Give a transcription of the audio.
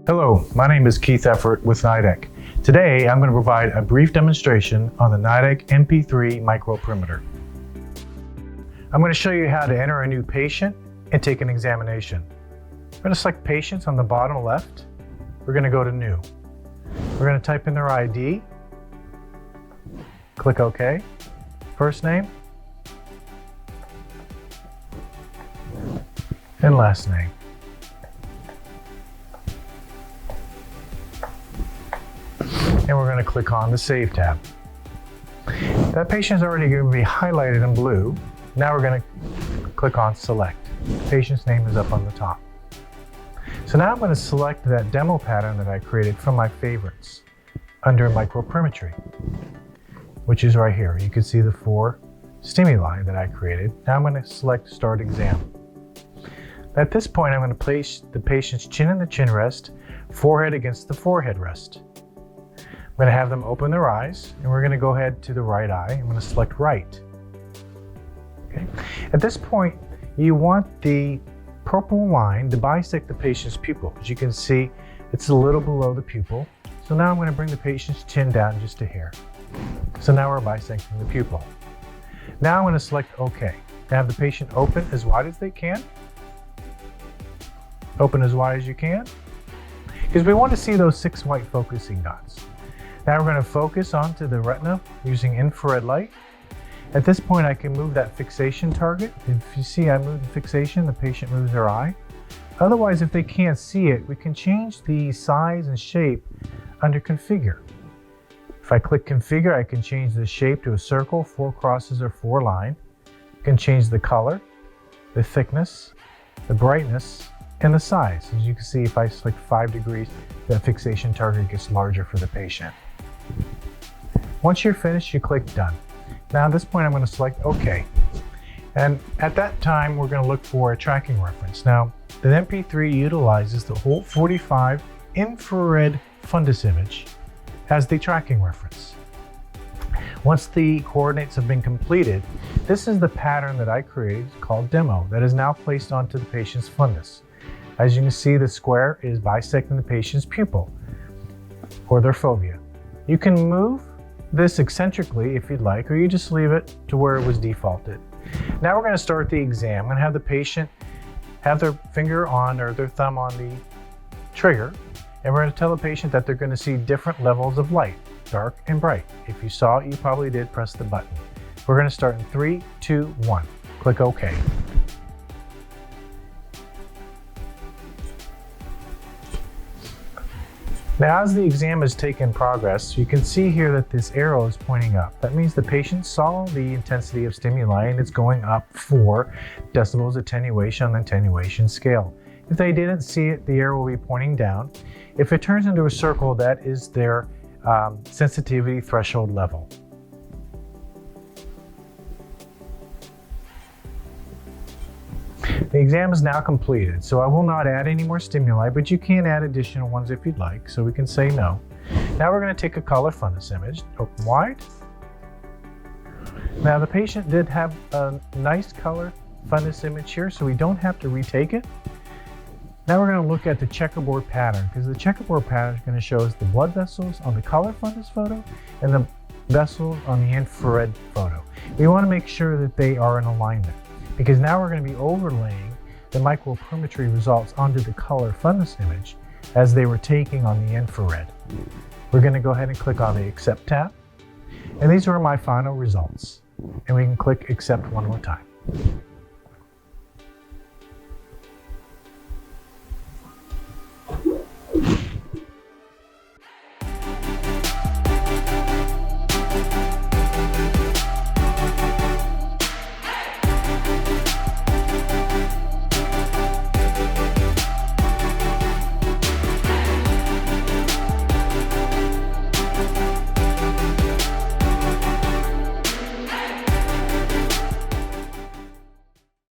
Hello, my name is Keith Effort with NIDEK. Today, I'm going to provide a brief demonstration on the NIDEK MP-3 Microperimeter. I'm going to show you how to enter a new patient and take an examination. I'm going to select Patients on the bottom left. We're going to go to New. We're going to type in their ID. Click OK. First name and last name. And we're going to click on the Save tab. That patient is already going to be highlighted in blue. Now we're going to click on Select. The patient's name is up on the top. So now I'm going to select that demo pattern that I created from my favorites under Microperimetry, which is right here. You can see the 4 stimuli that I created. Now I'm going to select Start Exam. At this point, I'm going to place the patient's chin in the chin rest, forehead against the forehead rest. I'm going to have them open their eyes, and we're going to go ahead to the right eye. I'm going to select right. Okay. At this point, you want the purple line to bisect the patient's pupil. As you can see, it's a little below the pupil. So now I'm going to bring the patient's chin down just a hair. So now we're bisecting the pupil. Now I'm going to select OK. Have the patient open as wide as they can. Open as wide as you can. Because we want to see those 6 white focusing dots. Now we're going to focus onto the retina using infrared light. At this point, I can move that fixation target. If you see I move the fixation, the patient moves their eye. Otherwise, if they can't see it, we can change the size and shape under Configure. If I click Configure, I can change the shape to a circle, 4 crosses, or 4 line. I can change the color, the thickness, the brightness, and the size. As you can see, if I select 5 degrees, that fixation target gets larger for the patient. Once you're finished, you click Done. Now at this point, I'm going to select OK. And at that time, we're going to look for a tracking reference. Now, the MP3 utilizes the whole 45 infrared fundus image as the tracking reference. Once the coordinates have been completed, this is the pattern that I created called Demo that is now placed onto the patient's fundus. As you can see, the square is bisecting the patient's pupil or their fovea. You can move this eccentrically if you'd like, or you just leave it to where it was defaulted. Now we're going to start the exam. I'm going to have the patient have their finger on or their thumb on the trigger, and we're going to tell the patient that they're going to see different levels of light, dark and bright. If you saw it, you probably did press the button. We're going to start in 3, 2, 1. Click OK. Now, as the exam is taking progress, you can see here that this arrow is pointing up. That means the patient saw the intensity of stimuli and it's going up 4 decibels attenuation on the attenuation scale. If they didn't see it, the arrow will be pointing down. If it turns into a circle, that is their sensitivity threshold level. The exam is now completed, so I will not add any more stimuli, but you can add additional ones if you'd like, so we can say no. Now we're going to take a color fundus image, open wide. Now the patient did have a nice color fundus image here, so we don't have to retake it. Now we're going to look at the checkerboard pattern, because the checkerboard pattern is going to show us the blood vessels on the color fundus photo and the vessels on the infrared photo. We want to make sure that they are in alignment, because now we're going to be overlaying the microperimetry results onto the color fundus image as they were taking on the infrared. We're going to go ahead and click on the Accept tab. And these are my final results. And we can click Accept one more time.